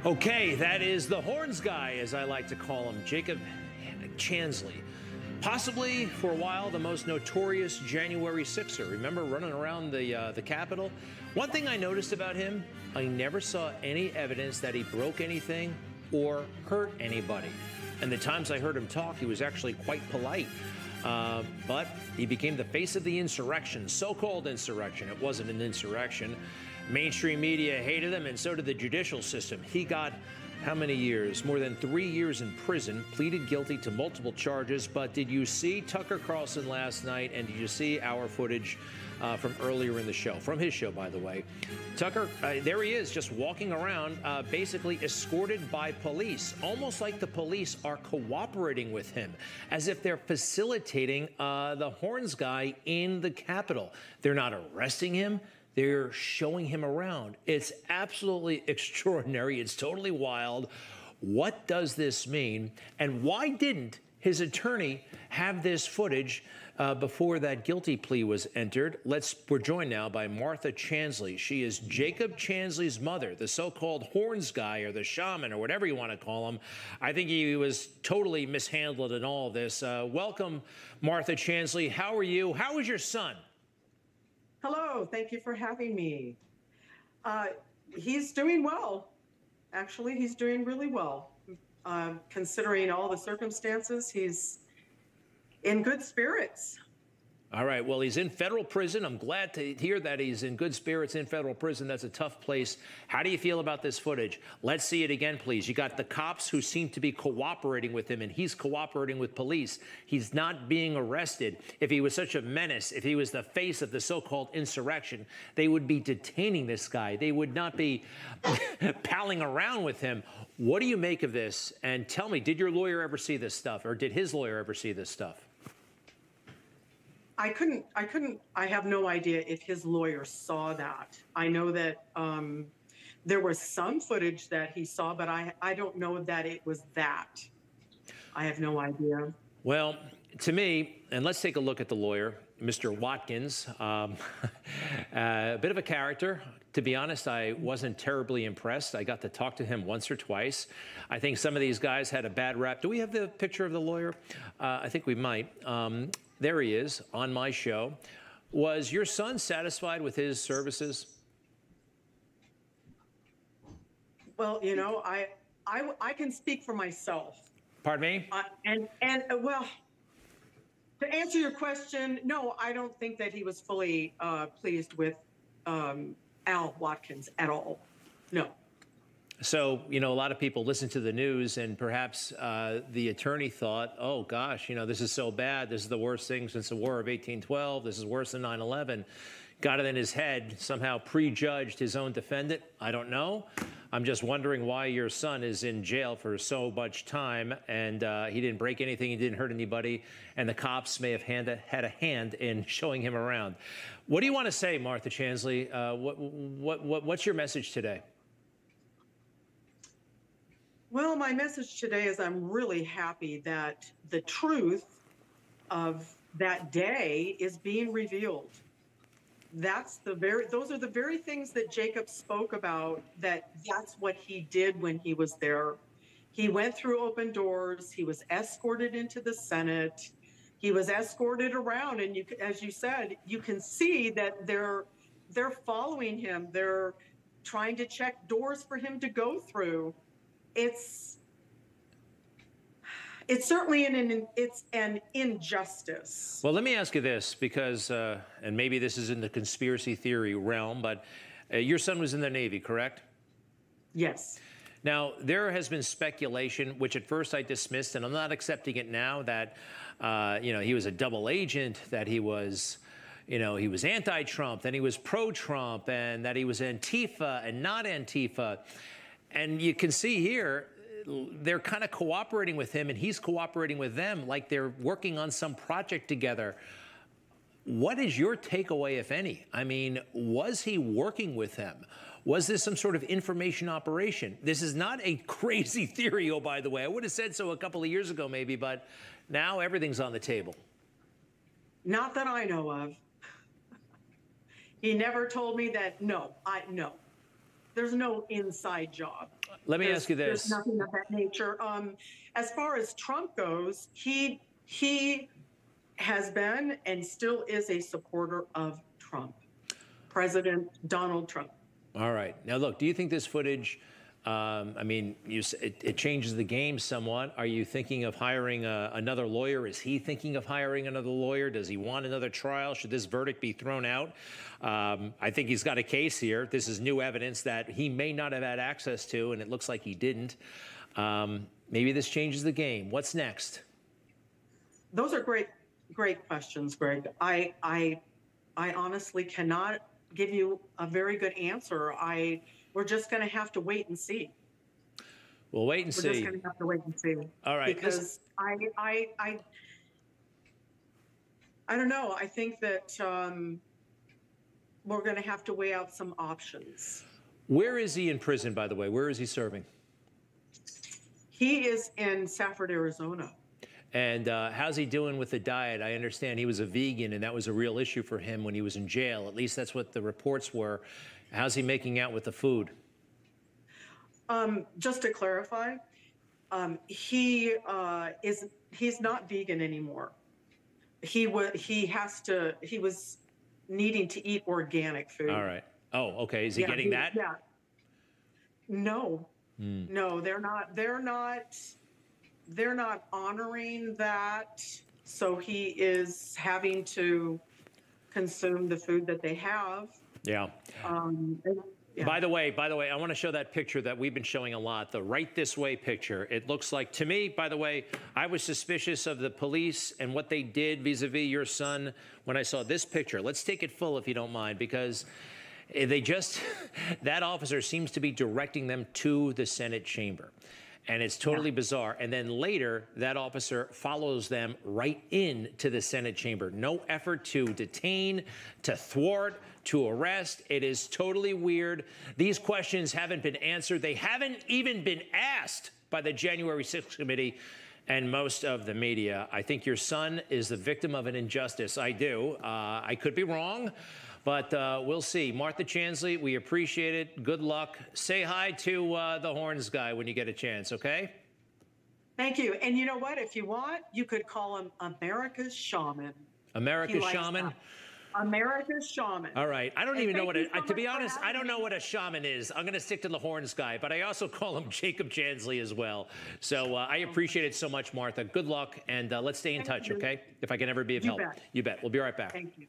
Okay, that is the horns guy, as I like to call him, Jacob Chansley. Possibly, for a while, the most notorious January 6er. Remember running around the Capitol? One thing I noticed about him, I never saw any evidence that he broke anything or hurt anybody. And the times I heard him talk, he was actually quite polite. But he became the face of the insurrection, so-called insurrection. It wasn't an insurrection. Mainstream media hated him, and so did the judicial system. He got how many years? More than 3 years in prison, pleaded guilty to multiple charges. But did you see Tucker Carlson last night, and did you see our footage from earlier in the show, from his show, by the way? Tucker, there he is, just walking around, basically escorted by police, almost like the police are cooperating with him, as if they're facilitating the horns guy in the Capitol. They're not arresting him. They're showing him around. It's absolutely extraordinary. It's totally wild. What does this mean? And why didn't his attorney have this footage before that guilty plea was entered? We're joined now by Martha Chansley. She is Jacob Chansley's mother, the so-called horns guy or the shaman or whatever you want to call him. I think he was totally mishandled in all of this. Welcome, Martha Chansley. How are you? How is your son? Hello, thank you for having me. He's doing well. Actually, he's doing really well. Considering all the circumstances, he's in good spirits. All right, well, he's in federal prison. I'm glad to hear that he's in good spirits in federal prison. That's a tough place. How do you feel about this footage? Let's see it again, please. You got the cops who seem to be cooperating with him, and he's cooperating with police. He's not being arrested. If he was such a menace, if he was the face of the so-called insurrection, they would be detaining this guy. They would not be palling around with him. What do you make of this? And tell me, did your lawyer ever see this stuff, or did his lawyer ever see this stuff? I have no idea if his lawyer saw that. I know that there was some footage that he saw, but I don't know that it was that. I have no idea. Well, to me, and let's take a look at the lawyer, Mr. Watkins, a bit of a character. To be honest, I wasn't terribly impressed. I got to talk to him once or twice. I think some of these guys had a bad rap. Do we have the picture of the lawyer? I think we might. There he is on my show. Was your son satisfied with his services? Well, you know, I can speak for myself. Pardon me? Well, to answer your question, no, I don't think that he was fully pleased with Al Watkins at all. No. So, you know, a lot of people listen to the news and perhaps the attorney thought, oh, gosh, you know, this is so bad. This is the worst thing since the War of 1812. This is worse than 9/11. Got it in his head, somehow prejudged his own defendant. I don't know. I'm just wondering why your son is in jail for so much time and he didn't break anything, he didn't hurt anybody, and the cops may have had a hand in showing him around. What do you want to say, Martha Chansley? What's your message today? Well, my message today is I'm really happy that the truth of that day is being revealed. Those are the very things that Jacob spoke about, that's what he did when he was there. He went through open doors. He was escorted into the Senate. He was escorted around. And as you said, you can see that they're following him. They're trying to check doors for him to go through. It's certainly an injustice. Well, let me ask you this, because, and maybe this is in the conspiracy theory realm, but your son was in the Navy, correct? Yes. Now, there has been speculation, which at first I dismissed, and I'm not accepting it now, that, you know, he was a double agent, that he was, you know, he was anti-Trump, then he was pro-Trump, and that he was Antifa and not Antifa. And you can see here, they're kind of cooperating with him and he's cooperating with them like they're working on some project together. What is your takeaway, if any? I mean, was he working with them? Was this some sort of information operation? This is not a crazy theory, oh, by the way. I would have said so a couple of years ago maybe, but now everything's on the table. Not that I know of. He never told me that, no. There's no inside job. Let me ask you this. There's nothing of that nature. As far as Trump goes, he has been and still is a supporter of Trump, President Donald Trump. All right. Now, look, do you think this footage, I mean, it changes the game somewhat? Are you thinking of hiring another lawyer? Is he thinking of hiring another lawyer? Does he want another trial? Should this verdict be thrown out? I think he's got a case here. This is new evidence that he may not have had access to, and it looks like he didn't. Maybe this changes the game. What's next? Those are great questions, Greg. I honestly cannot give you a very good answer. We're just going to have to wait and see. We'll wait and see. We're just going to have to wait and see. All right. Because I don't know. I think that we're going to have to weigh out some options. Where is he in prison, by the way? Where is he serving? He is in Safford, Arizona. And how's he doing with the diet? I understand he was a vegan, and that was a real issue for him when he was in jail. At least that's what the reports were. How's he making out with the food? Just to clarify, he's not vegan anymore. He was needing to eat organic food. All right. Oh, okay. Is he getting that? Yeah. No. No, they're not. They're not honoring that, so he is having to consume the food that they have. Yeah. Yeah. By the way, I want to show that picture that we've been showing a lot, the right this way picture. It looks like, to me, by the way, I was suspicious of the police and what they did vis-a-vis your son when I saw this picture. Let's take it full if you don't mind, because they just, that officer seems to be directing them to the Senate chamber. And it's totally bizarre. And then later, that officer follows them right into the Senate chamber. No effort to detain, to thwart, to arrest. It is totally weird. These questions haven't been answered. They haven't even been asked by the January 6th committee and most of the media. I think your son is the victim of an injustice. I do. I could be wrong. But we'll see. Martha Chansley, we appreciate it. Good luck. Say hi to the Horns guy when you get a chance, okay? Thank you. And you know what? If you want, you could call him America's Shaman. America's Shaman? That. America's Shaman. All right. I don't even know what to be honest, I don't know what a shaman is. I'm going to stick to the Horns guy, but I also call him Jacob Chansley as well. So I appreciate it so much, Martha. Good luck, and let's stay in touch, okay? If I can ever be of help. Bet. You bet. We'll be right back. Thank you.